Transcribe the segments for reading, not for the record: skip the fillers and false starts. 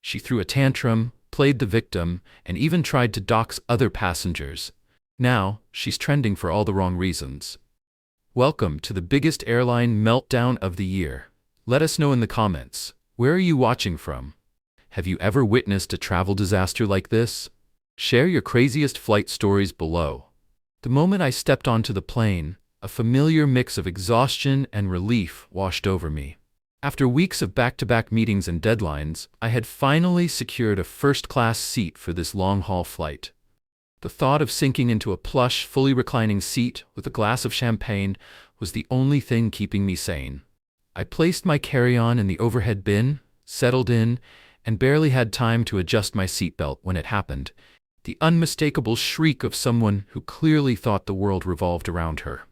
She threw a tantrum, played the victim, and even tried to dox other passengers. Now, she's trending for all the wrong reasons. Welcome to the biggest airline meltdown of the year. Let us know in the comments, where are you watching from? Have you ever witnessed a travel disaster like this? Share your craziest flight stories below. The moment I stepped onto the plane, a familiar mix of exhaustion and relief washed over me. After weeks of back-to-back meetings and deadlines, I had finally secured a first-class seat for this long-haul flight. The thought of sinking into a plush, fully reclining seat with a glass of champagne was the only thing keeping me sane. I placed my carry-on in the overhead bin, settled in, and barely had time to adjust my seatbelt when it happened. The unmistakable shriek of someone who clearly thought the world revolved around her.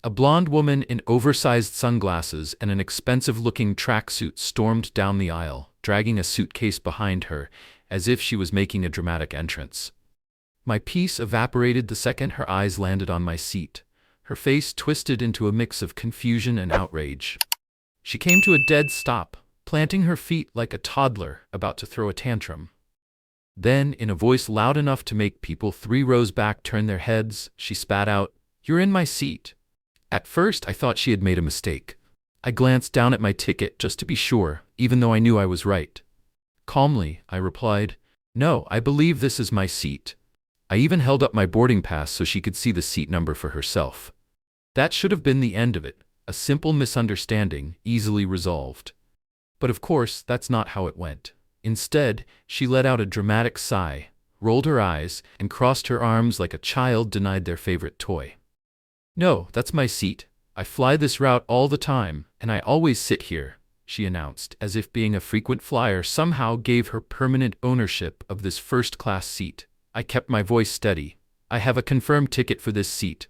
A blonde woman in oversized sunglasses and an expensive-looking tracksuit stormed down the aisle, dragging a suitcase behind her, as if she was making a dramatic entrance. My peace evaporated the second her eyes landed on my seat, her face twisted into a mix of confusion and outrage. She came to a dead stop, planting her feet like a toddler about to throw a tantrum. Then, in a voice loud enough to make people 3 rows back turn their heads, she spat out, "You're in my seat." At first, I thought she had made a mistake. I glanced down at my ticket just to be sure, even though I knew I was right. Calmly, I replied, "No, I believe this is my seat." I even held up my boarding pass so she could see the seat number for herself. That should have been the end of it, a simple misunderstanding, easily resolved. But of course, that's not how it went. Instead, she let out a dramatic sigh, rolled her eyes, and crossed her arms like a child denied their favorite toy. "No, that's my seat. I fly this route all the time, and I always sit here," she announced, as if being a frequent flyer somehow gave her permanent ownership of this first-class seat. I kept my voice steady. "I have a confirmed ticket for this seat."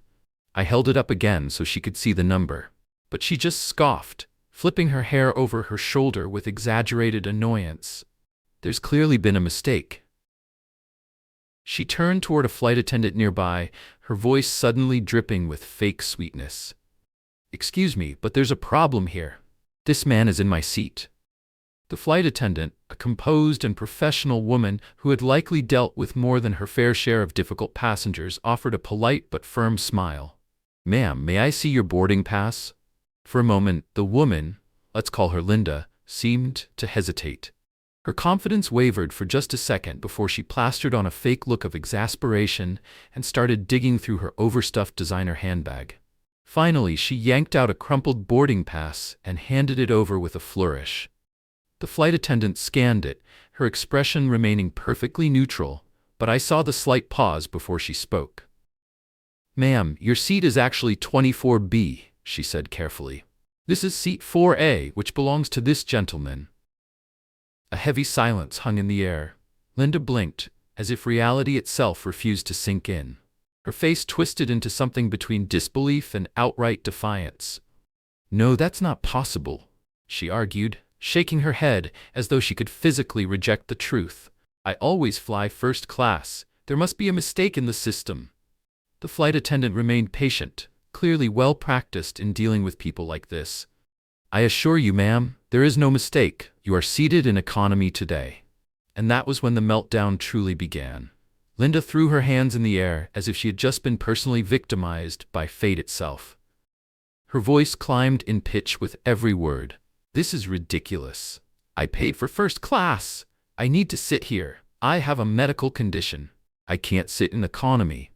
I held it up again so she could see the number. But she just scoffed, flipping her hair over her shoulder with exaggerated annoyance. "There's clearly been a mistake." She turned toward a flight attendant nearby, her voice suddenly dripping with fake sweetness. "Excuse me, but there's a problem here. This man is in my seat." The flight attendant, a composed and professional woman who had likely dealt with more than her fair share of difficult passengers, offered a polite but firm smile. "Ma'am, may I see your boarding pass?" For a moment, the woman, let's call her Linda, seemed to hesitate. Her confidence wavered for just a second before she plastered on a fake look of exasperation and started digging through her overstuffed designer handbag. Finally, she yanked out a crumpled boarding pass and handed it over with a flourish. The flight attendant scanned it, her expression remaining perfectly neutral, but I saw the slight pause before she spoke. "Ma'am, your seat is actually 24B, she said carefully. "This is seat 4A, which belongs to this gentleman." A heavy silence hung in the air. Linda blinked, as if reality itself refused to sink in. Her face twisted into something between disbelief and outright defiance. "No, that's not possible," she argued, shaking her head as though she could physically reject the truth. "I always fly first class. There must be a mistake in the system." The flight attendant remained patient, clearly well practiced in dealing with people like this. "I assure you, ma'am, there is no mistake. You are seated in economy today." And that was when the meltdown truly began. Linda threw her hands in the air as if she had just been personally victimized by fate itself. Her voice climbed in pitch with every word. "This is ridiculous. I paid for first class. I need to sit here. I have a medical condition. I can't sit in economy."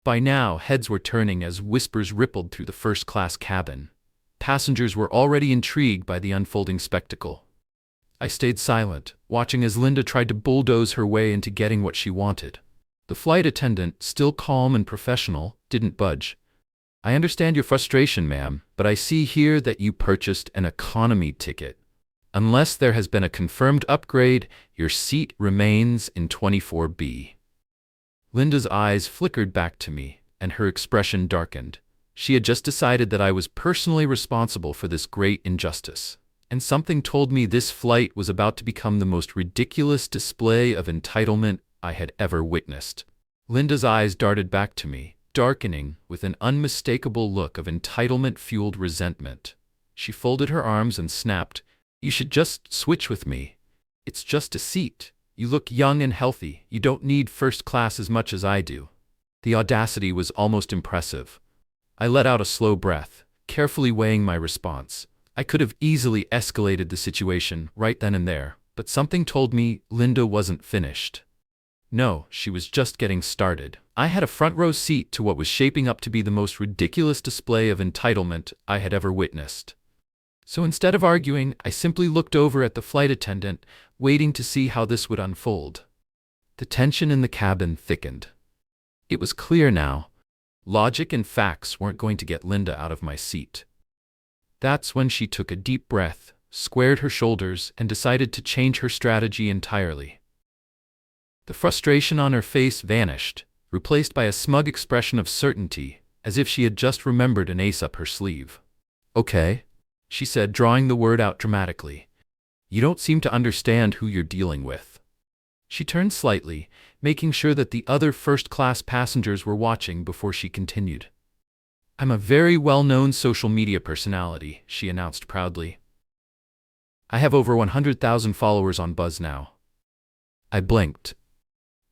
By now, heads were turning as whispers rippled through the first-class cabin. Passengers were already intrigued by the unfolding spectacle. I stayed silent, watching as Linda tried to bulldoze her way into getting what she wanted. The flight attendant, still calm and professional, didn't budge. "I understand your frustration, ma'am, but I see here that you purchased an economy ticket. Unless there has been a confirmed upgrade, your seat remains in 24B. Linda's eyes flickered back to me, and her expression darkened. She had just decided that I was personally responsible for this great injustice, and something told me this flight was about to become the most ridiculous display of entitlement I had ever witnessed. Linda's eyes darted back to me, darkening with an unmistakable look of entitlement-fueled resentment. She folded her arms and snapped, "You should just switch with me. It's just a seat. You look young and healthy. You don't need first class as much as I do. The audacity was almost impressive. I let out a slow breath, carefully weighing my response. I could have easily escalated the situation right then and there, but something told me Linda wasn't finished. No, she was just getting started. I had a front row seat to what was shaping up to be the most ridiculous display of entitlement I had ever witnessed. So instead of arguing, I simply looked over at the flight attendant, waiting to see how this would unfold. The tension in the cabin thickened. It was clear now. Logic and facts weren't going to get Linda out of my seat. That's when she took a deep breath, squared her shoulders, and decided to change her strategy entirely. The frustration on her face vanished, replaced by a smug expression of certainty, as if she had just remembered an ace up her sleeve. "Okay," she said, drawing the word out dramatically. "You don't seem to understand who you're dealing with." She turned slightly, making sure that the other first-class passengers were watching before she continued. "I'm a very well-known social media personality," she announced proudly. "I have over 100,000 followers on Buzz now." I blinked.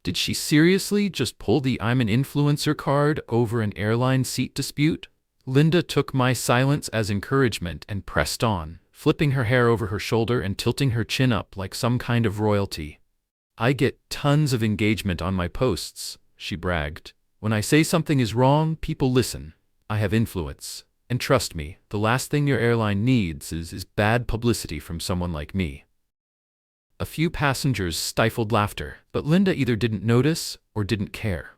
Did she seriously just pull the "I'm an influencer" card over an airline seat dispute? Linda took my silence as encouragement and pressed on, flipping her hair over her shoulder and tilting her chin up like some kind of royalty. "I get tons of engagement on my posts," she bragged. "When I say something is wrong, people listen. I have influence. And trust me, the last thing your airline needs is bad publicity from someone like me." A few passengers stifled laughter, but Linda either didn't notice or didn't care.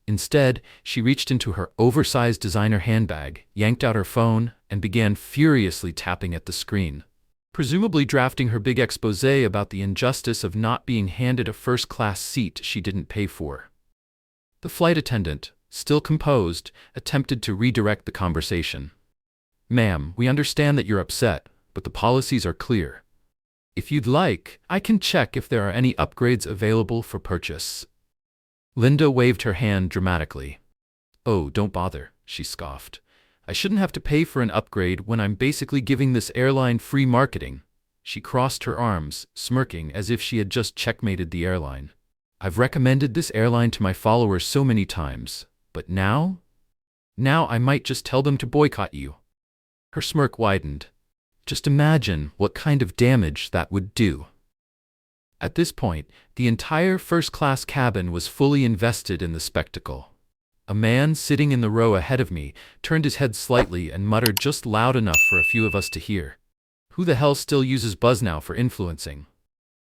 Instead, she reached into her oversized designer handbag, yanked out her phone, and began furiously tapping at the screen, presumably drafting her big exposé about the injustice of not being handed a first-class seat she didn't pay for. The flight attendant, still composed, attempted to redirect the conversation. "Ma'am, we understand that you're upset, but the policies are clear. If you'd like, I can check if there are any upgrades available for purchase." Linda waved her hand dramatically. "Oh, don't bother," she scoffed. "I shouldn't have to pay for an upgrade when I'm basically giving this airline free marketing." She crossed her arms, smirking as if she had just checkmated the airline. "I've recommended this airline to my followers so many times, but now I might just tell them to boycott you." Her smirk widened. Just imagine what kind of damage that would do. At this point, the entire first-class cabin was fully invested in the spectacle. A man sitting in the row ahead of me turned his head slightly and muttered just loud enough for a few of us to hear. "Who the hell still uses Buzz now for influencing?"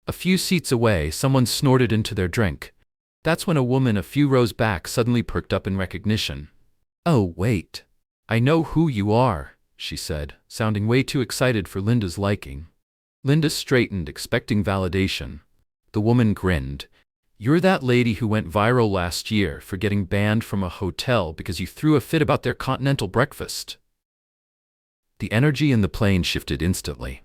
A few seats away, someone snorted into their drink. That's when a woman a few rows back suddenly perked up in recognition. "Oh, wait. I know who you are," she said, sounding way too excited for Linda's liking. Linda straightened, expecting validation. The woman grinned. "You're that lady who went viral last year for getting banned from a hotel because you threw a fit about their continental breakfast." The energy in the plane shifted instantly.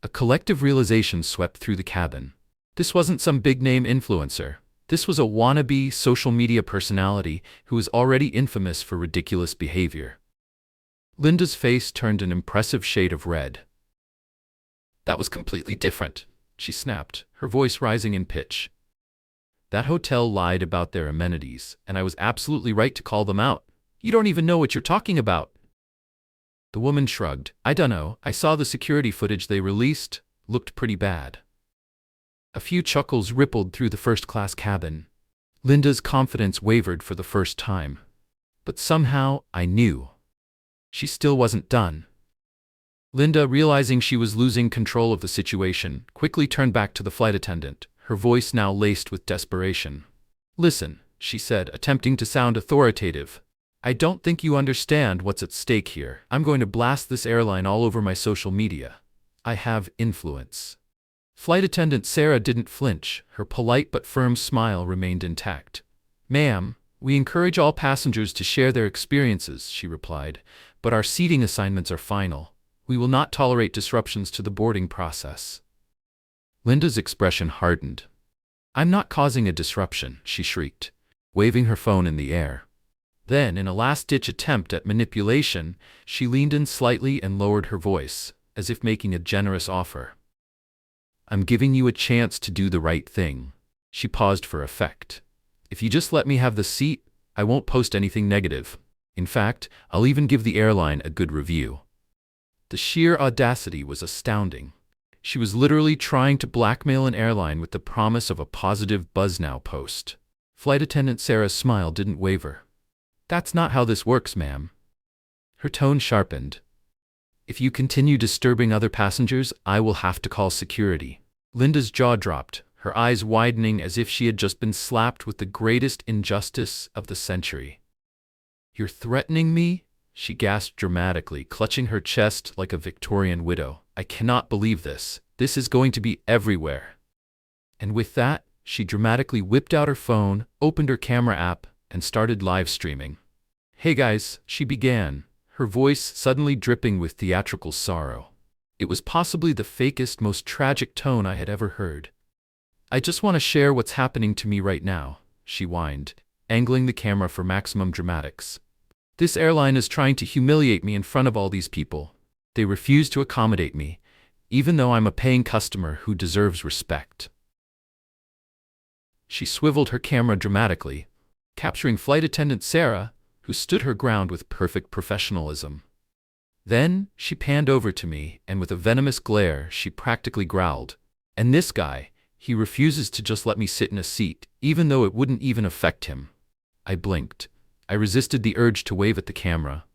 A collective realization swept through the cabin. This wasn't some big-name influencer. This was a wannabe social media personality who was already infamous for ridiculous behavior. Linda's face turned an impressive shade of red. "That was completely different," she snapped, her voice rising in pitch. "That hotel lied about their amenities, and I was absolutely right to call them out. You don't even know what you're talking about." The woman shrugged. "I dunno, I saw the security footage they released. Looked pretty bad." A few chuckles rippled through the first-class cabin. Linda's confidence wavered for the first time. But somehow, I knew. She still wasn't done. Linda, realizing she was losing control of the situation, quickly turned back to the flight attendant, her voice now laced with desperation. "Listen," she said, attempting to sound authoritative. "I don't think you understand what's at stake here. I'm going to blast this airline all over my social media. I have influence." Flight attendant Sarah didn't flinch. Her polite but firm smile remained intact. "Ma'am, we encourage all passengers to share their experiences," she replied, "but our seating assignments are final. We will not tolerate disruptions to the boarding process." Linda's expression hardened. "I'm not causing a disruption," she shrieked, waving her phone in the air. Then, in a last-ditch attempt at manipulation, she leaned in slightly and lowered her voice, as if making a generous offer. I'm giving you a chance to do the right thing." She paused for effect. "If you just let me have the seat, I won't post anything negative. In fact, I'll even give the airline a good review." The sheer audacity was astounding. She was literally trying to blackmail an airline with the promise of a positive Buzz Now post. Flight attendant Sarah's smile didn't waver. "That's not how this works, ma'am." Her tone sharpened. "If you continue disturbing other passengers, I will have to call security." Linda's jaw dropped, her eyes widening as if she had just been slapped with the greatest injustice of the century. "You're threatening me?" she gasped dramatically, clutching her chest like a Victorian widow. "I cannot believe this. This is going to be everywhere." And with that, she dramatically whipped out her phone, opened her camera app, and started live streaming. "Hey guys," she began, her voice suddenly dripping with theatrical sorrow. It was possibly the fakest, most tragic tone I had ever heard. "I just want to share what's happening to me right now," she whined, angling the camera for maximum dramatics. "This airline is trying to humiliate me in front of all these people. They refuse to accommodate me, even though I'm a paying customer who deserves respect." She swiveled her camera dramatically, capturing flight attendant Sarah, who stood her ground with perfect professionalism. Then she panned over to me, and with a venomous glare, she practically growled, "And this guy, he refuses to just let me sit in a seat, even though it wouldn't even affect him." I blinked. I resisted the urge to wave at the camera.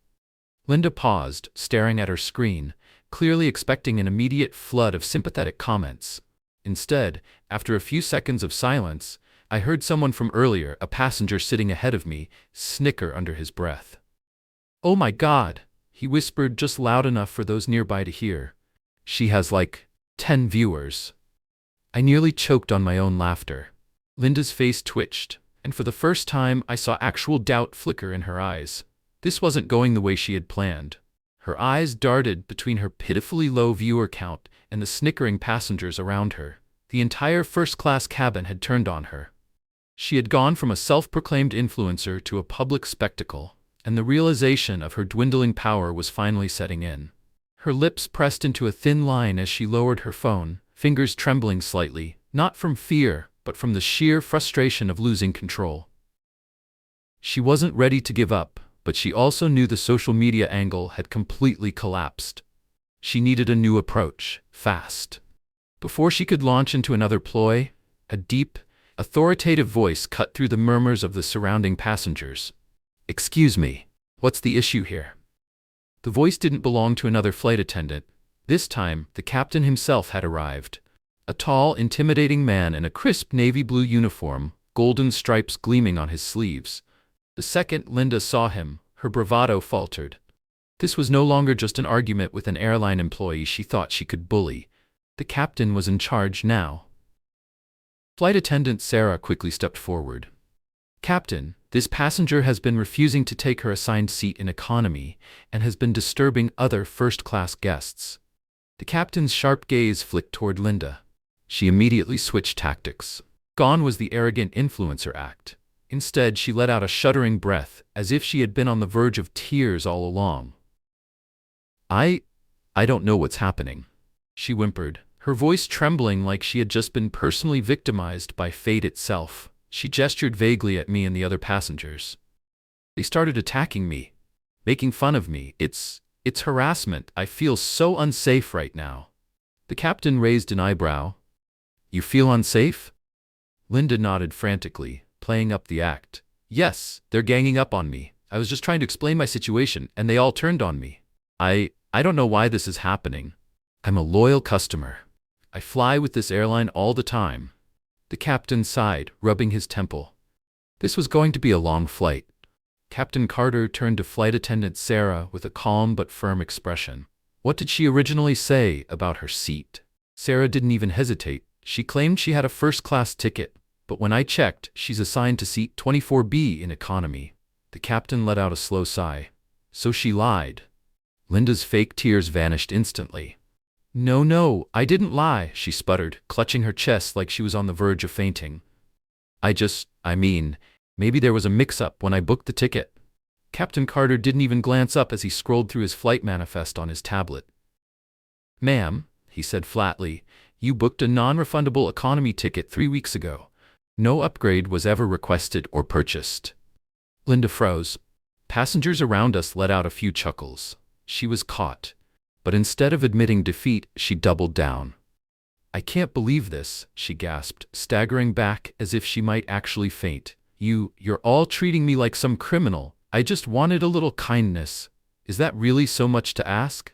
Linda paused, staring at her screen, clearly expecting an immediate flood of sympathetic comments. Instead, after a few seconds of silence, I heard someone from earlier, a passenger sitting ahead of me, snicker under his breath. "Oh my God," he whispered just loud enough for those nearby to hear. "She has like 10 viewers." I nearly choked on my own laughter. Linda's face twitched, and for the first time I saw actual doubt flicker in her eyes. This wasn't going the way she had planned. Her eyes darted between her pitifully low viewer count and the snickering passengers around her. The entire first-class cabin had turned on her. She had gone from a self-proclaimed influencer to a public spectacle, and the realization of her dwindling power was finally setting in. Her lips pressed into a thin line as she lowered her phone, fingers trembling slightly, not from fear, but from the sheer frustration of losing control. She wasn't ready to give up, but she also knew the social media angle had completely collapsed. She needed a new approach, fast. Before she could launch into another ploy, a deep, authoritative voice cut through the murmurs of the surrounding passengers. "Excuse me, what's the issue here?" The voice didn't belong to another flight attendant. This time, the captain himself had arrived. A tall, intimidating man in a crisp navy blue uniform, golden stripes gleaming on his sleeves. The second Linda saw him, her bravado faltered. This was no longer just an argument with an airline employee she thought she could bully. The captain was in charge now. Flight attendant Sarah quickly stepped forward. "Captain, this passenger has been refusing to take her assigned seat in economy and has been disturbing other first-class guests." The captain's sharp gaze flicked toward Linda. She immediately switched tactics. Gone was the arrogant influencer act. Instead, she let out a shuddering breath, as if she had been on the verge of tears all along. I don't know what's happening," she whimpered, her voice trembling like she had just been personally victimized by fate itself. She gestured vaguely at me and the other passengers. "They started attacking me, making fun of me. It's harassment. I feel so unsafe right now." The captain raised an eyebrow. "You feel unsafe?" Linda nodded frantically, playing up the act. "Yes, they're ganging up on me. I was just trying to explain my situation, and they all turned on me. I don't know why this is happening. I'm a loyal customer. I fly with this airline all the time." The captain sighed, rubbing his temple. This was going to be a long flight. Captain Carter turned to flight attendant Sarah with a calm but firm expression. "What did she originally say about her seat?" Sarah didn't even hesitate. She claimed she had a first-class ticket, but when I checked, she's assigned to seat 24B in economy. The captain let out a slow sigh. "So she lied." Linda's fake tears vanished instantly. No, I didn't lie," she sputtered, clutching her chest like she was on the verge of fainting. I mean, maybe there was a mix-up when I booked the ticket." Captain Carter didn't even glance up as he scrolled through his flight manifest on his tablet. "Ma'am," he said flatly, You booked a non-refundable economy ticket 3 weeks ago. No upgrade was ever requested or purchased. Linda froze. Passengers around us let out a few chuckles. She was caught. But instead of admitting defeat, she doubled down. I can't believe this, she gasped, staggering back as if she might actually faint. You're all treating me like some criminal. I just wanted a little kindness. Is that really so much to ask?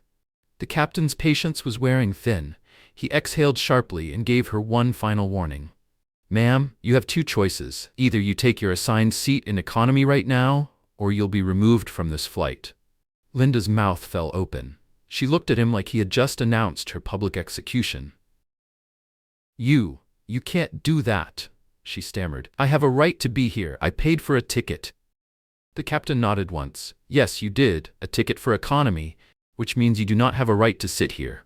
The captain's patience was wearing thin. He exhaled sharply and gave her one final warning. Ma'am, you have 2 choices. Either you take your assigned seat in economy right now, or you'll be removed from this flight. Linda's mouth fell open. She looked at him like he had just announced her public execution. You can't do that, she stammered. I have a right to be here. I paid for a ticket. The captain nodded once. Yes, you did, a ticket for economy, which means you do not have a right to sit here.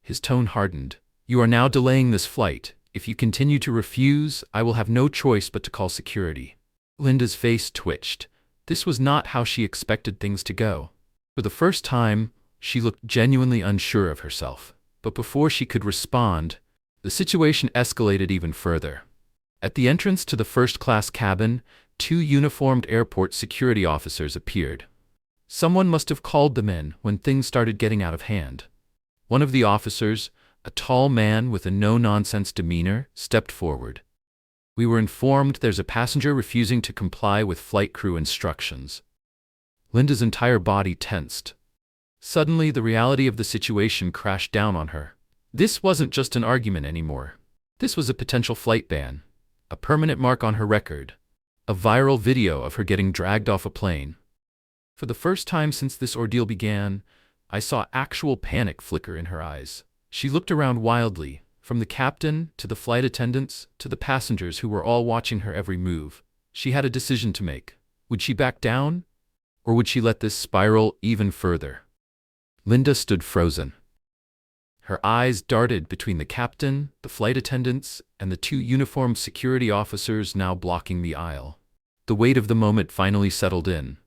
His tone hardened. You are now delaying this flight. If you continue to refuse, I will have no choice but to call security. Linda's face twitched. This was not how she expected things to go. For the first time, she looked genuinely unsure of herself. But before she could respond, the situation escalated even further. At the entrance to the first-class cabin, 2 uniformed airport security officers appeared. Someone must have called them in when things started getting out of hand. One of the officers, a tall man with a no-nonsense demeanor, stepped forward. We were informed there's a passenger refusing to comply with flight crew instructions. Linda's entire body tensed. Suddenly, the reality of the situation crashed down on her. This wasn't just an argument anymore. This was a potential flight ban, a permanent mark on her record, a viral video of her getting dragged off a plane. For the first time since this ordeal began, I saw actual panic flicker in her eyes. She looked around wildly, from the captain to the flight attendants to the passengers who were all watching her every move. She had a decision to make. Would she back down? Or would she let this spiral even further? Linda stood frozen. Her eyes darted between the captain, the flight attendants, and the 2 uniformed security officers now blocking the aisle. The weight of the moment finally settled in.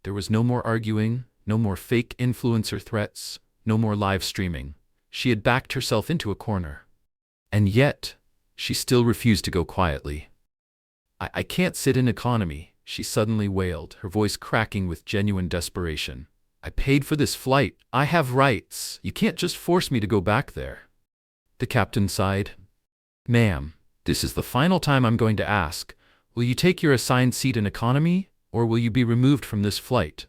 There was no more arguing, no more fake influencer threats, no more live streaming. She had backed herself into a corner. And yet, she still refused to go quietly. I can't sit in economy, she suddenly wailed, her voice cracking with genuine desperation. I paid for this flight. I have rights. You can't just force me to go back there. The captain sighed. Ma'am, this is the final time I'm going to ask. Will you take your assigned seat in economy, or will you be removed from this flight?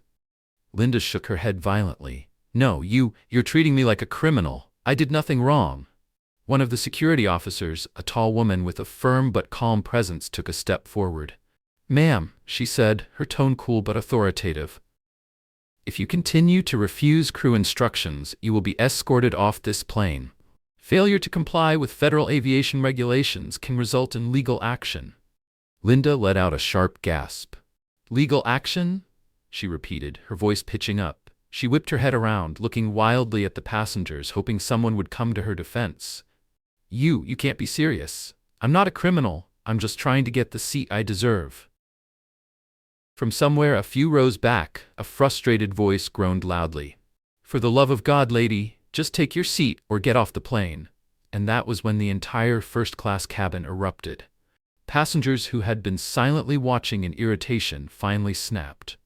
Linda shook her head violently. No, you're treating me like a criminal. I did nothing wrong. One of the security officers, a tall woman with a firm but calm presence, took a step forward. Ma'am, she said, her tone cool but authoritative. If you continue to refuse crew instructions, you will be escorted off this plane. Failure to comply with federal aviation regulations can result in legal action. Linda let out a sharp gasp. Legal action? She repeated, her voice pitching up. She whipped her head around, looking wildly at the passengers, hoping someone would come to her defense. You can't be serious. I'm not a criminal. I'm just trying to get the seat I deserve. From somewhere a few rows back, a frustrated voice groaned loudly. For the love of God, lady, just take your seat or get off the plane. And that was when the entire first-class cabin erupted. Passengers who had been silently watching in irritation finally snapped.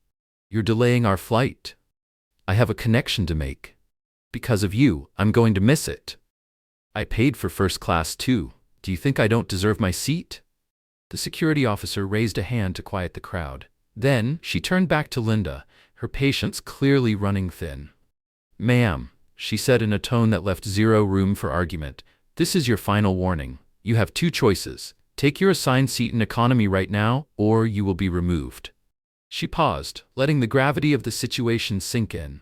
You're delaying our flight. I have a connection to make. Because of you, I'm going to miss it. I paid for first class too. Do you think I don't deserve my seat? The security officer raised a hand to quiet the crowd. Then, she turned back to Linda, her patience clearly running thin. Ma'am, she said in a tone that left zero room for argument, this is your final warning. You have 2 choices. Take your assigned seat in economy right now, or you will be removed. She paused, letting the gravity of the situation sink in.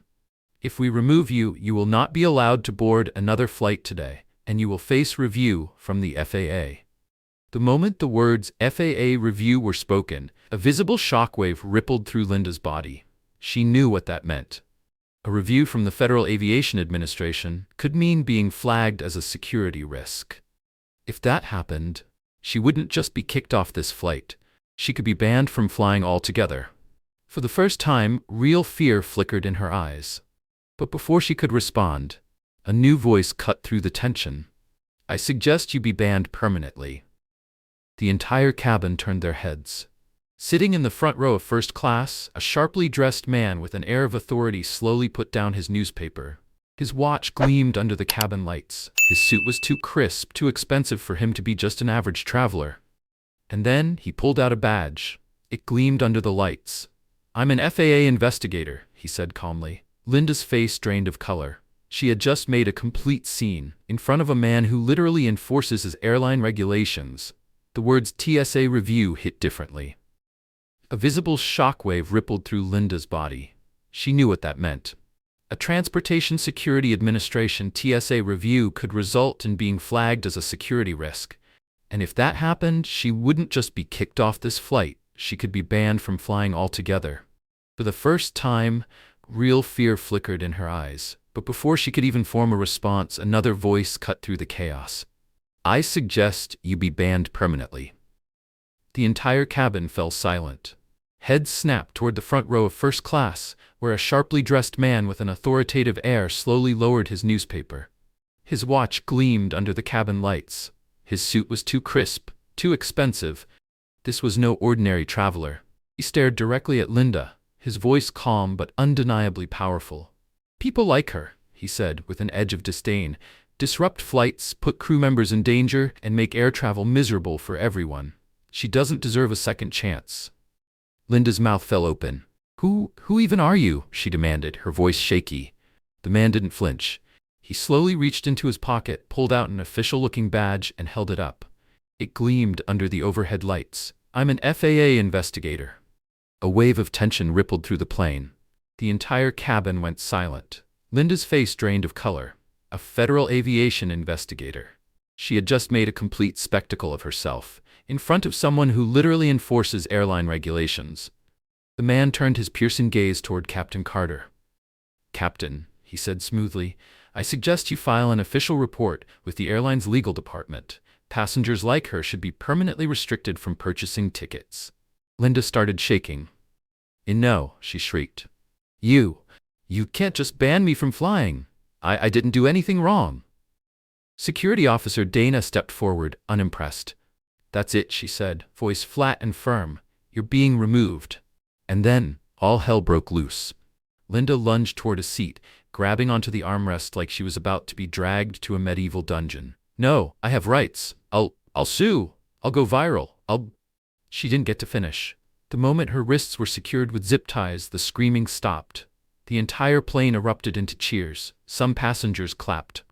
If we remove you, you will not be allowed to board another flight today, and you will face review from the FAA. The moment the words FAA review were spoken, a visible shockwave rippled through Linda's body. She knew what that meant. A review from the Federal Aviation Administration could mean being flagged as a security risk. If that happened, she wouldn't just be kicked off this flight. She could be banned from flying altogether. For the first time, real fear flickered in her eyes. But before she could respond, a new voice cut through the tension. I suggest you be banned permanently. The entire cabin turned their heads. Sitting in the front row of first class, a sharply dressed man with an air of authority slowly put down his newspaper. His watch gleamed under the cabin lights. His suit was too crisp, too expensive for him to be just an average traveler. And then he pulled out a badge. It gleamed under the lights. "I'm an FAA investigator," he said calmly. Linda's face drained of color. She had just made a complete scene in front of a man who literally enforces his airline regulations. The words TSA review hit differently. A visible shockwave rippled through Linda's body. She knew what that meant. A Transportation Security Administration TSA review could result in being flagged as a security risk. And if that happened, she wouldn't just be kicked off this flight, she could be banned from flying altogether. For the first time, real fear flickered in her eyes. But before she could even form a response, another voice cut through the chaos. "I suggest you be banned permanently." The entire cabin fell silent. Heads snapped toward the front row of first class, where a sharply dressed man with an authoritative air slowly lowered his newspaper. His watch gleamed under the cabin lights. His suit was too crisp, too expensive. This was no ordinary traveler. He stared directly at Linda, his voice calm but undeniably powerful. "People like her," he said with an edge of disdain, "disrupt flights, put crew members in danger, and make air travel miserable for everyone. She doesn't deserve a second chance." Linda's mouth fell open. Who even are you?" she demanded, her voice shaky. The man didn't flinch. He slowly reached into his pocket, pulled out an official-looking badge, and held it up. It gleamed under the overhead lights. "I'm an FAA investigator." A wave of tension rippled through the plane. The entire cabin went silent. Linda's face drained of color. A federal aviation investigator. She had just made a complete spectacle of herself, in front of someone who literally enforces airline regulations. The man turned his piercing gaze toward Captain Carter. "Captain," he said smoothly, "I suggest you file an official report with the airline's legal department. Passengers like her should be permanently restricted from purchasing tickets." Linda started shaking. "No," she shrieked. You can't just ban me from flying. I didn't do anything wrong." Security Officer Dana stepped forward, unimpressed. "That's it," she said, voice flat and firm. "You're being removed." And then, all hell broke loose. Linda lunged toward a seat, grabbing onto the armrest like she was about to be dragged to a medieval dungeon. "No, I have rights. I'll sue. I'll go viral. She didn't get to finish. The moment her wrists were secured with zip ties, the screaming stopped. The entire plane erupted into cheers. Some passengers clapped.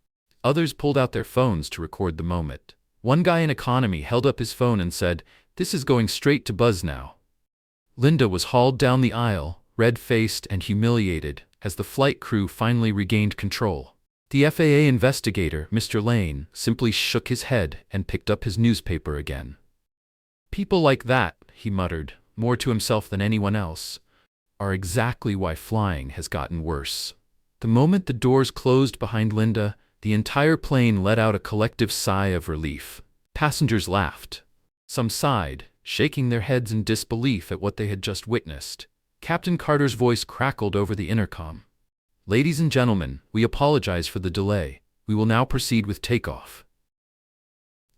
Others pulled out their phones to record the moment. One guy in economy held up his phone and said, "This is going straight to Buzz now." Linda was hauled down the aisle, red-faced and humiliated, as the flight crew finally regained control. The FAA investigator, Mr. Lane, simply shook his head and picked up his newspaper again. "People like that," he muttered, more to himself than anyone else, "are exactly why flying has gotten worse." The moment the doors closed behind Linda, the entire plane let out a collective sigh of relief. Passengers laughed. Some sighed, shaking their heads in disbelief at what they had just witnessed. Captain Carter's voice crackled over the intercom. "Ladies and gentlemen, we apologize for the delay. We will now proceed with takeoff."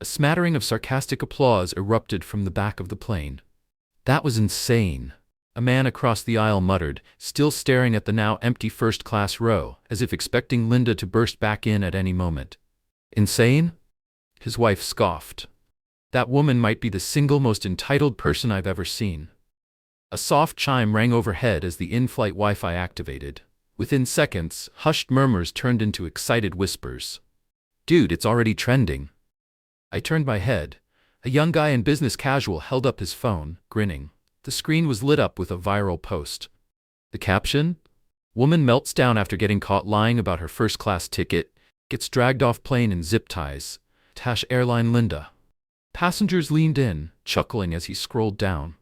A smattering of sarcastic applause erupted from the back of the plane. "That was insane," a man across the aisle muttered, still staring at the now empty first-class row, as if expecting Linda to burst back in at any moment. "Insane?" His wife scoffed. "That woman might be the single most entitled person I've ever seen." A soft chime rang overhead as the in-flight Wi-Fi activated. Within seconds, hushed murmurs turned into excited whispers. "Dude, it's already trending." I turned my head. A young guy in business casual held up his phone, grinning. The screen was lit up with a viral post. The caption? "Woman melts down after getting caught lying about her first-class ticket, gets dragged off plane in zip ties. Tash Airline Linda." Passengers leaned in, chuckling as he scrolled down.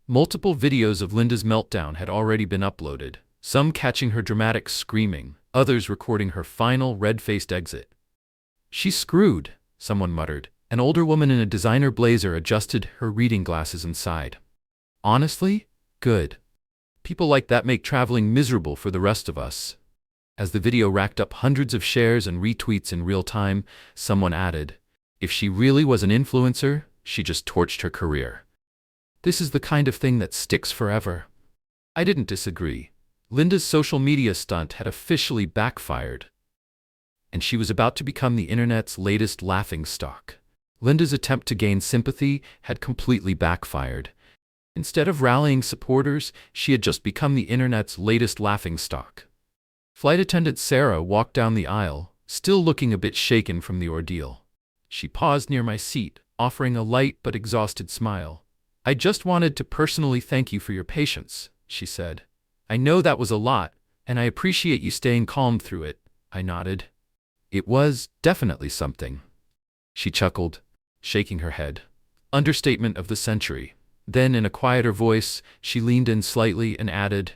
Multiple videos of Linda's meltdown had already been uploaded, some catching her dramatic screaming, others recording her final red-faced exit. "She's screwed," someone muttered. An older woman in a designer blazer adjusted her reading glasses and sighed. "Honestly? Good. People like that make traveling miserable for the rest of us." As the video racked up hundreds of shares and retweets in real time, someone added, "If she really was an influencer, she just torched her career. This is the kind of thing that sticks forever." I didn't disagree. Linda's social media stunt had officially backfired, and she was about to become the internet's latest laughingstock. Linda's attempt to gain sympathy had completely backfired. Instead of rallying supporters, she had just become the internet's latest laughingstock. Flight attendant Sarah walked down the aisle, still looking a bit shaken from the ordeal. She paused near my seat, offering a light but exhausted smile. "I just wanted to personally thank you for your patience," she said. "I know that was a lot, and I appreciate you staying calm through it." I nodded. "It was definitely something." She chuckled, shaking her head. Understatement of the century. Then, in a quieter voice, she leaned in slightly and added,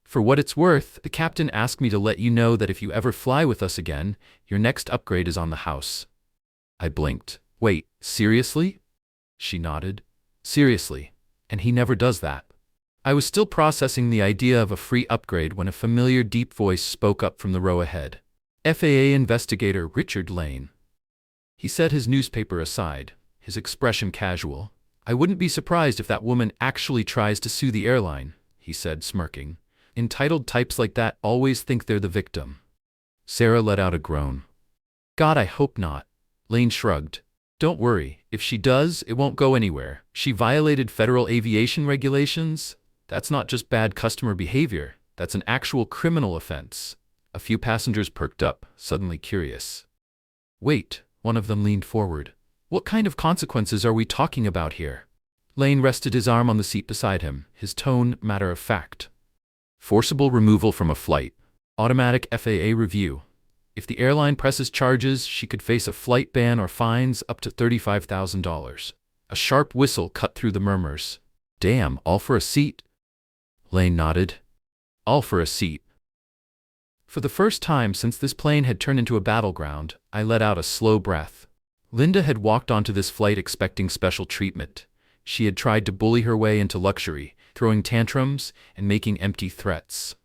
"For what it's worth, the captain asked me to let you know that if you ever fly with us again, your next upgrade is on the house." I blinked. "Wait, seriously?" She nodded. "Seriously. And he never does that." I was still processing the idea of a free upgrade when a familiar deep voice spoke up from the row ahead. FAA investigator Richard Lane. He set his newspaper aside, his expression casual. "I wouldn't be surprised if that woman actually tries to sue the airline," he said, smirking. "Entitled types like that always think they're the victim." Sarah let out a groan. "God, I hope not." Lane shrugged. "Don't worry, if she does, it won't go anywhere. She violated federal aviation regulations. That's not just bad customer behavior, that's an actual criminal offense." A few passengers perked up, suddenly curious. "Wait," one of them leaned forward. "What kind of consequences are we talking about here?" Lane rested his arm on the seat beside him, his tone matter of fact. "Forcible removal from a flight. Automatic FAA review. If the airline presses charges, she could face a flight ban or fines up to $35,000. A sharp whistle cut through the murmurs. "Damn, all for a seat?" Lane nodded. "All for a seat." For the first time since this plane had turned into a battleground, I let out a slow breath. Linda had walked onto this flight expecting special treatment. She had tried to bully her way into luxury, throwing tantrums and making empty threats.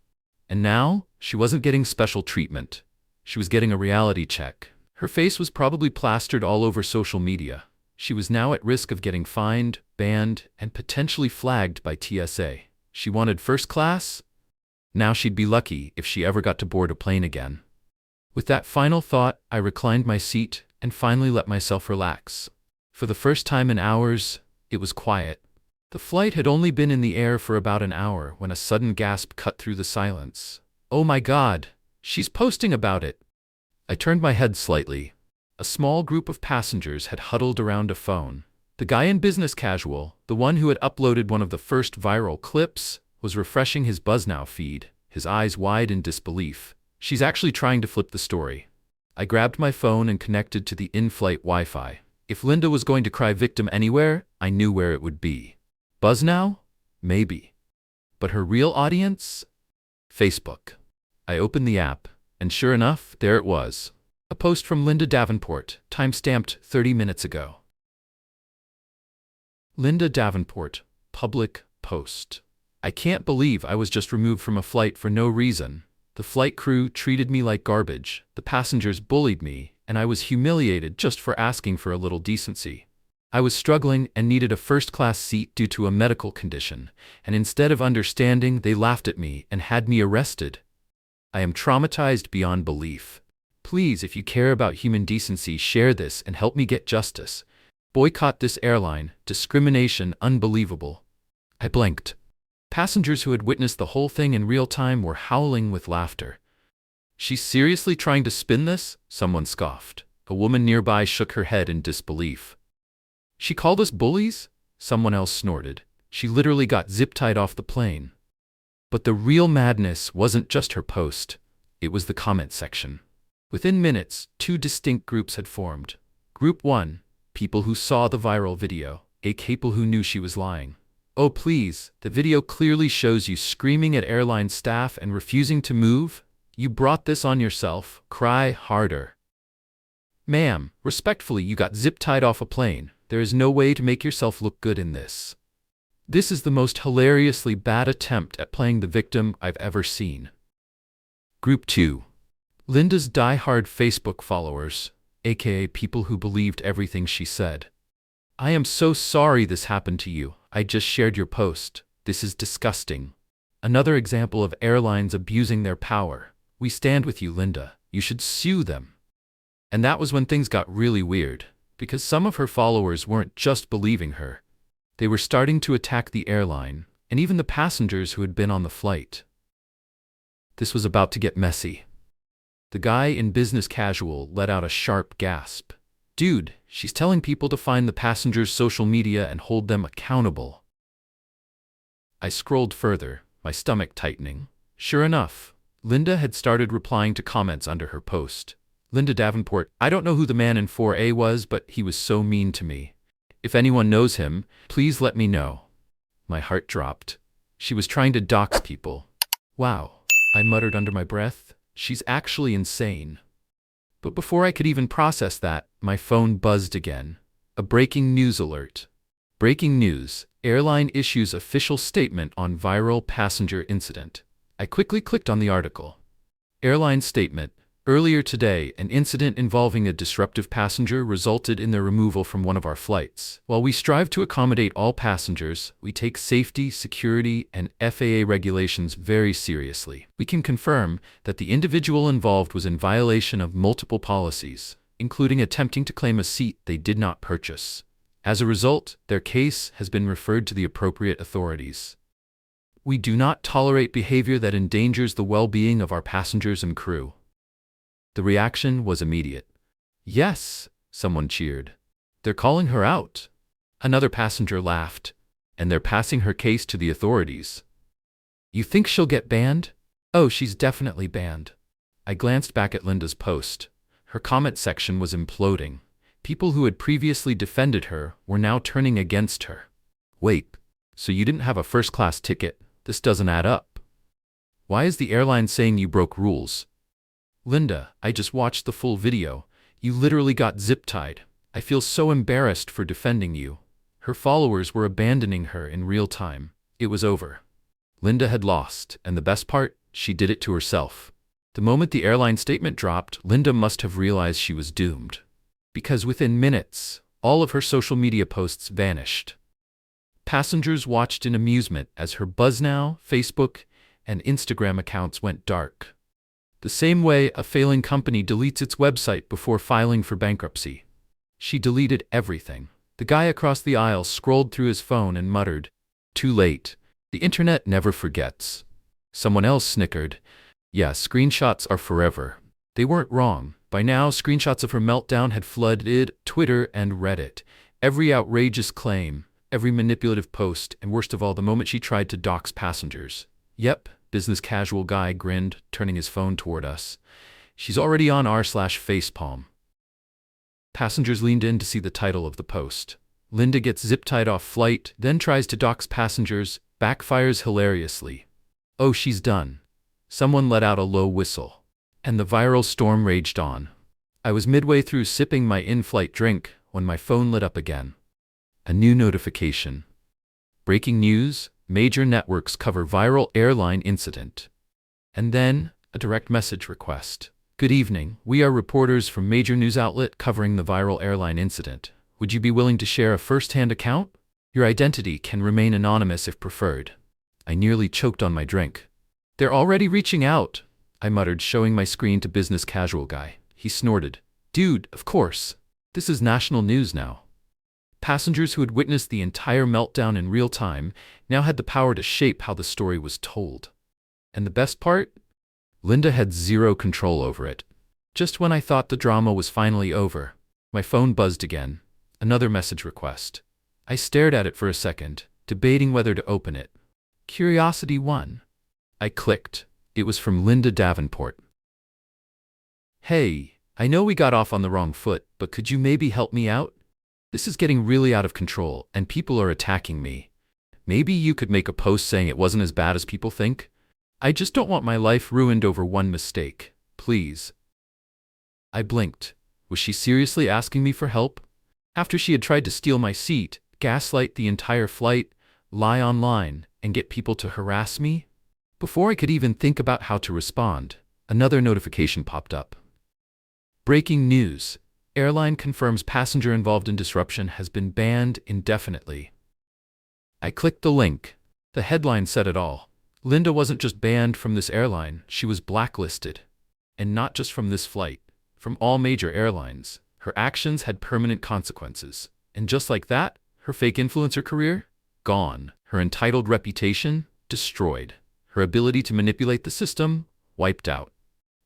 And now, she wasn't getting special treatment. She was getting a reality check. Her face was probably plastered all over social media. She was now at risk of getting fined, banned, and potentially flagged by TSA. She wanted first class? Now she'd be lucky if she ever got to board a plane again. With that final thought, I reclined my seat and finally let myself relax. For the first time in hours, it was quiet. The flight had only been in the air for about an hour when a sudden gasp cut through the silence. "Oh my God, she's posting about it!" I turned my head slightly. A small group of passengers had huddled around a phone. The guy in business casual, the one who had uploaded one of the first viral clips, was refreshing his BuzzNow feed, his eyes wide in disbelief. "She's actually trying to flip the story." I grabbed my phone and connected to the in-flight Wi-Fi. If Linda was going to cry victim anywhere, I knew where it would be. BuzzNow? Maybe. But her real audience? Facebook. I opened the app, and sure enough, there it was. A post from Linda Davenport, time-stamped 30 minutes ago. Linda Davenport, public post. "I can't believe I was just removed from a flight for no reason. The flight crew treated me like garbage, the passengers bullied me, and I was humiliated just for asking for a little decency. I was struggling and needed a first-class seat due to a medical condition, and instead of understanding, they laughed at me and had me arrested. I am traumatized beyond belief. Please, if you care about human decency, share this and help me get justice. Boycott this airline. Discrimination unbelievable." I blinked. Passengers who had witnessed the whole thing in real time were howling with laughter. "She's seriously trying to spin this?" someone scoffed. A woman nearby shook her head in disbelief. "She called us bullies?" someone else snorted. "She literally got zip-tied off the plane." But the real madness wasn't just her post. It was the comment section. Within minutes, two distinct groups had formed. Group 1, people who saw the viral video, people who knew she was lying. "Oh please, the video clearly shows you screaming at airline staff and refusing to move. You brought this on yourself. Cry harder." "Ma'am, respectfully, you got zip-tied off a plane. There is no way to make yourself look good in this. This is the most hilariously bad attempt at playing the victim I've ever seen." Group 2. Linda's die-hard Facebook followers, aka people who believed everything she said. I am so sorry this happened to you. I just shared your post. This is disgusting. Another example of airlines abusing their power. We stand with you, Linda. You should sue them. And that was when things got really weird, because some of her followers weren't just believing her. They were starting to attack the airline, and even the passengers who had been on the flight. This was about to get messy. The guy in business casual let out a sharp gasp. Dude, she's telling people to find the passengers' social media and hold them accountable. I scrolled further, my stomach tightening. Sure enough, Linda had started replying to comments under her post. Linda Davenport, I don't know who the man in 4A was, but he was so mean to me. If anyone knows him, please let me know. My heart dropped. She was trying to dox people. Wow, I muttered under my breath. She's actually insane. But before I could even process that, my phone buzzed again. A breaking news alert. Breaking news. Airline issues official statement on viral passenger incident. I quickly clicked on the article. Airline statement. Earlier today, an incident involving a disruptive passenger resulted in their removal from one of our flights. While we strive to accommodate all passengers, we take safety, security, and FAA regulations very seriously. We can confirm that the individual involved was in violation of multiple policies, including attempting to claim a seat they did not purchase. As a result, their case has been referred to the appropriate authorities. We do not tolerate behavior that endangers the well-being of our passengers and crew. The reaction was immediate. Yes, someone cheered. They're calling her out. Another passenger laughed. And they're passing her case to the authorities. You think she'll get banned? Oh, she's definitely banned. I glanced back at Linda's post. Her comment section was imploding. People who had previously defended her were now turning against her. Wait, so you didn't have a first-class ticket? This doesn't add up. Why is the airline saying you broke rules? Linda, I just watched the full video. You literally got zip-tied. I feel so embarrassed for defending you. Her followers were abandoning her in real time. It was over. Linda had lost, and the best part, she did it to herself. The moment the airline statement dropped, Linda must have realized she was doomed. Because within minutes, all of her social media posts vanished. Passengers watched in amusement as her BuzzNow, Facebook, and Instagram accounts went dark. The same way a failing company deletes its website before filing for bankruptcy. She deleted everything. The guy across the aisle scrolled through his phone and muttered, "Too late. The internet never forgets." Someone else snickered, "Yeah, screenshots are forever." They weren't wrong. By now, screenshots of her meltdown had flooded Twitter and Reddit. Every outrageous claim, every manipulative post, and worst of all, the moment she tried to dox passengers. Yep. Business casual guy grinned, turning his phone toward us. She's already on r/facepalm. Passengers leaned in to see the title of the post. Linda gets zip-tied off flight, then tries to dox passengers, backfires hilariously. Oh, she's done. Someone let out a low whistle. And the viral storm raged on. I was midway through sipping my in-flight drink when my phone lit up again. A new notification. Breaking news. Major networks cover viral airline incident. And then, a direct message request. Good evening, we are reporters from major news outlet covering the viral airline incident. Would you be willing to share a first-hand account? Your identity can remain anonymous if preferred. I nearly choked on my drink. They're already reaching out, I muttered, showing my screen to business casual guy. He snorted. Dude, of course. This is national news now. Passengers who had witnessed the entire meltdown in real time now had the power to shape how the story was told. And the best part? Linda had zero control over it. Just when I thought the drama was finally over, my phone buzzed again. Another message request. I stared at it for a second, debating whether to open it. Curiosity won. I clicked. It was from Linda Davenport. Hey, I know we got off on the wrong foot, but could you maybe help me out? This is getting really out of control, and people are attacking me. Maybe you could make a post saying it wasn't as bad as people think? I just don't want my life ruined over one mistake. Please. I blinked. Was she seriously asking me for help? After she had tried to steal my seat, gaslight the entire flight, lie online, and get people to harass me? Before I could even think about how to respond, Another notification popped up. Breaking news. Airline confirms passenger involved in disruption has been banned indefinitely. I clicked the link. The headline said it all. Linda wasn't just banned from this airline, she was blacklisted. And not just from this flight, from all major airlines. Her actions had permanent consequences. And just like that, her fake influencer career? Gone. Her entitled reputation? Destroyed. Her ability to manipulate the system? Wiped out.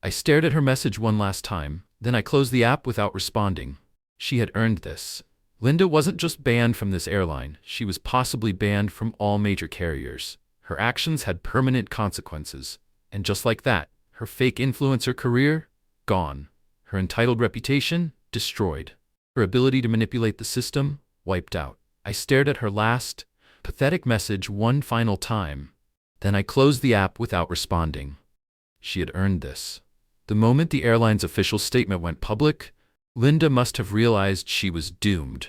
I stared at her message one last time, then I closed the app without responding. She had earned this. Linda wasn't just banned from this airline, she was possibly banned from all major carriers. Her actions had permanent consequences. And just like that, her fake influencer career? Gone. Her entitled reputation? Destroyed. Her ability to manipulate the system? Wiped out. I stared at her last, pathetic message one final time. Then I closed the app without responding. She had earned this. The moment the airline's official statement went public, Linda must have realized she was doomed.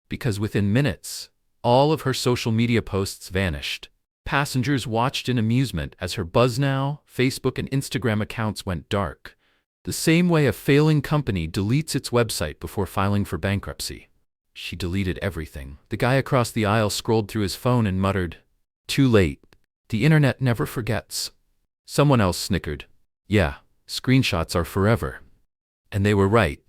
Because within minutes, all of her social media posts vanished. Passengers watched in amusement as her BuzzNow, Facebook, and Instagram accounts went dark. The same way a failing company deletes its website before filing for bankruptcy. She deleted everything. The guy across the aisle scrolled through his phone and muttered, "Too late. The internet never forgets." Someone else snickered, "Yeah, screenshots are forever." And they were right.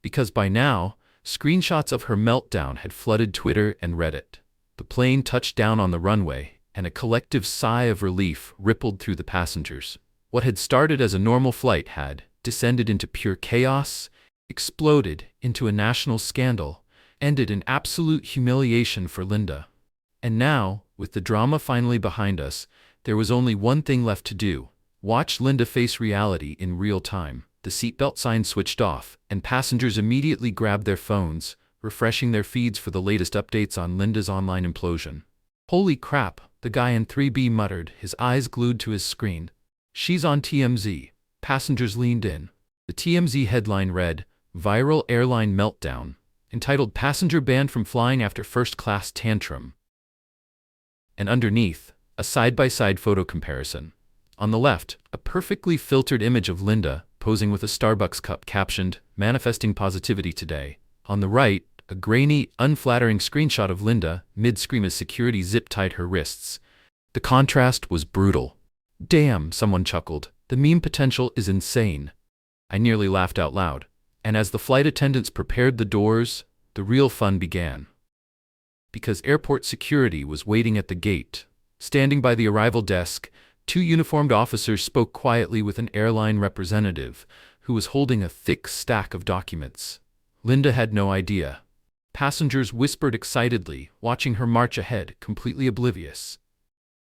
Because by now, screenshots of her meltdown had flooded Twitter and Reddit. The plane touched down on the runway, and a collective sigh of relief rippled through the passengers. What had started as a normal flight had descended into pure chaos, exploded into a national scandal, ended in absolute humiliation for Linda. And now, with the drama finally behind us, there was only one thing left to do: watch Linda face reality in real time. The seatbelt sign switched off, and passengers immediately grabbed their phones, refreshing their feeds for the latest updates on Linda's online implosion. "Holy crap," the guy in 3B muttered, his eyes glued to his screen. "She's on TMZ." Passengers leaned in. The TMZ headline read, "Viral Airline Meltdown," entitled "Passenger Banned from Flying After First-Class Tantrum." And underneath, a side-by-side photo comparison. On the left, a perfectly filtered image of Linda, posing with a Starbucks cup captioned, "Manifesting Positivity Today." On the right, a grainy, unflattering screenshot of Linda, mid-scream as security zip-tied her wrists. The contrast was brutal. "Damn," someone chuckled, "the meme potential is insane." I nearly laughed out loud. And as the flight attendants prepared the doors, the real fun began. Because airport security was waiting at the gate. Standing by the arrival desk, two uniformed officers spoke quietly with an airline representative who was holding a thick stack of documents. Linda had no idea. Passengers whispered excitedly, watching her march ahead, completely oblivious.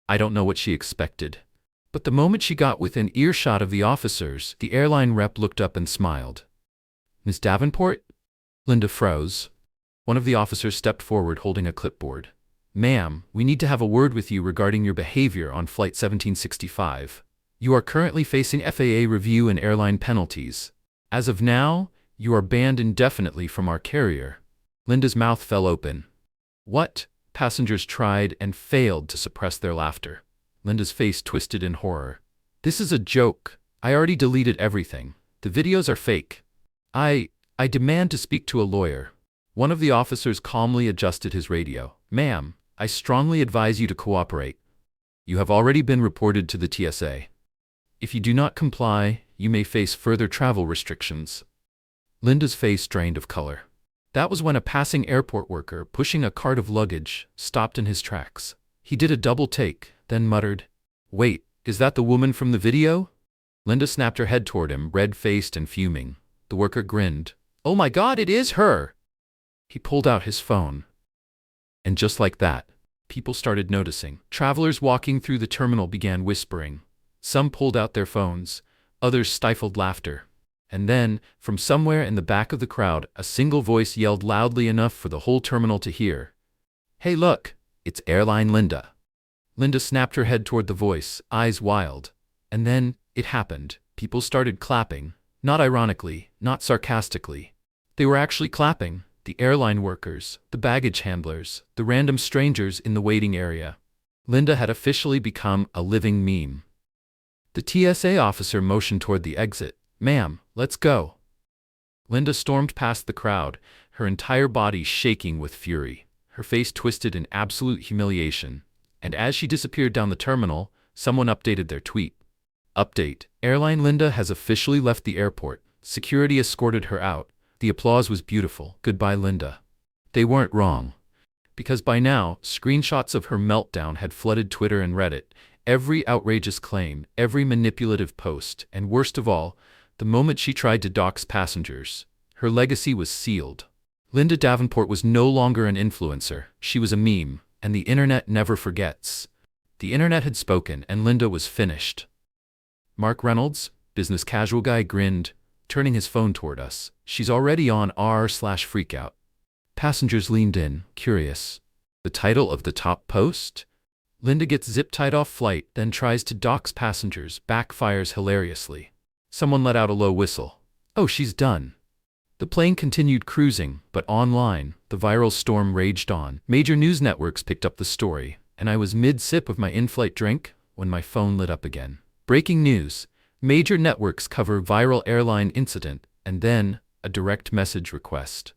I don't know what she expected. But the moment she got within earshot of the officers, the airline rep looked up and smiled. "Miss Davenport?" Linda froze. One of the officers stepped forward holding a clipboard. "Ma'am, we need to have a word with you regarding your behavior on Flight 1765. You are currently facing FAA review and airline penalties. As of now, you are banned indefinitely from our carrier." Linda's mouth fell open. "What?" Passengers tried and failed to suppress their laughter. Linda's face twisted in horror. "This is a joke. I already deleted everything. The videos are fake. I demand to speak to a lawyer." One of the officers calmly adjusted his radio. "Ma'am, I strongly advise you to cooperate. You have already been reported to the TSA. If you do not comply, you may face further travel restrictions." Linda's face drained of color. That was when a passing airport worker, pushing a cart of luggage, stopped in his tracks. He did a double take, then muttered, "Wait, is that the woman from the video?" Linda snapped her head toward him, red-faced and fuming. The worker grinned. "Oh my God, it is her!" He pulled out his phone. And just like that, people started noticing. Travelers walking through the terminal began whispering. Some pulled out their phones, others stifled laughter. And then, from somewhere in the back of the crowd, a single voice yelled loudly enough for the whole terminal to hear. "Hey look, it's Airline Linda." Linda snapped her head toward the voice, eyes wild. And then, it happened. People started clapping. Not ironically, not sarcastically. They were actually clapping. The airline workers, the baggage handlers, the random strangers in the waiting area. Linda had officially become a living meme. The TSA officer motioned toward the exit. "Ma'am, let's go." Linda stormed past the crowd, her entire body shaking with fury, her face twisted in absolute humiliation. And as she disappeared down the terminal, someone updated their tweet. Update: Airline Linda has officially left the airport. Security escorted her out. The applause was beautiful. Goodbye, Linda. They weren't wrong. Because by now, screenshots of her meltdown had flooded Twitter and Reddit. Every outrageous claim, every manipulative post, and worst of all, the moment she tried to dox passengers. Her legacy was sealed. Linda Davenport was no longer an influencer. She was a meme, and the internet never forgets. The internet had spoken, and Linda was finished. Mark Reynolds, business casual guy, grinned, turning his phone toward us. "She's already on r/freakout." Passengers leaned in, curious. The title of the top post? Linda gets zip-tied off flight, then tries to dox passengers, backfires hilariously. Someone let out a low whistle. Oh, she's done. The plane continued cruising, but online, the viral storm raged on. Major news networks picked up the story, and I was mid-sip of my in-flight drink when my phone lit up again. Breaking news. Major networks cover viral airline incident, and then a direct message request.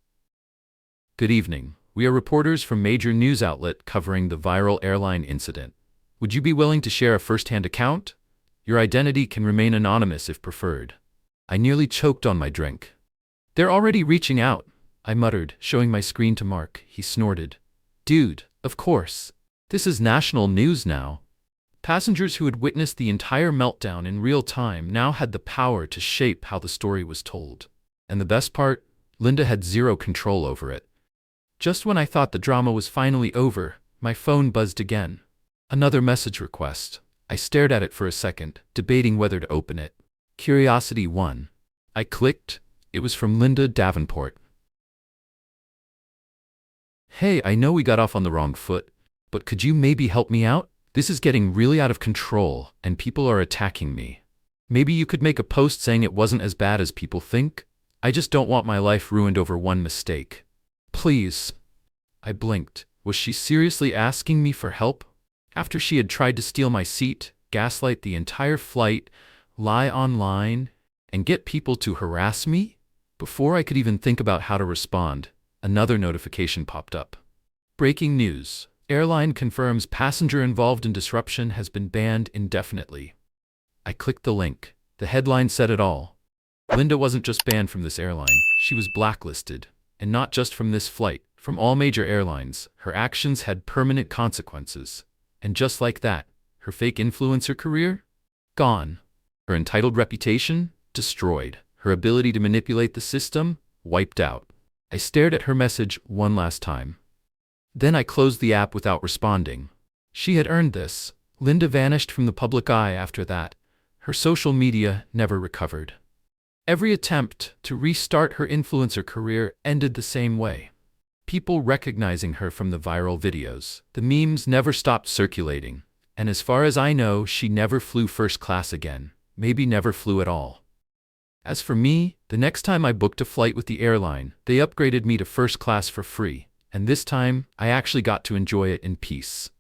Good evening. We are reporters from major news outlet covering the viral airline incident. Would you be willing to share a first-hand account? Your identity can remain anonymous if preferred. I nearly choked on my drink. They're already reaching out, I muttered, showing my screen to Mark. He snorted. Dude, of course. This is national news now. Passengers who had witnessed the entire meltdown in real time now had the power to shape how the story was told. And the best part, Linda had zero control over it. Just when I thought the drama was finally over, my phone buzzed again. Another message request. I stared at it for a second, debating whether to open it. Curiosity won. I clicked. It was from Linda Davenport. Hey, I know we got off on the wrong foot, but could you maybe help me out? This is getting really out of control, and people are attacking me. Maybe you could make a post saying it wasn't as bad as people think? I just don't want my life ruined over one mistake. Please. I blinked. Was she seriously asking me for help? After she had tried to steal my seat, gaslight the entire flight, lie online, and get people to harass me? Before I could even think about how to respond, another notification popped up. Breaking news. Airline confirms passenger involved in disruption has been banned indefinitely. I clicked the link. The headline said it all. Linda wasn't just banned from this airline, she was blacklisted. And not just from this flight, from all major airlines. Her actions had permanent consequences. And just like that, her fake influencer career? Gone. Her entitled reputation? Destroyed. Her ability to manipulate the system? Wiped out. I stared at her message one last time. Then I closed the app without responding. She had earned this. Linda vanished from the public eye after that. Her social media never recovered. Every attempt to restart her influencer career ended the same way. People recognizing her from the viral videos. The memes never stopped circulating. And as far as I know, she never flew first class again. Maybe never flew at all. As for me, the next time I booked a flight with the airline, they upgraded me to first class for free. And this time, I actually got to enjoy it in peace.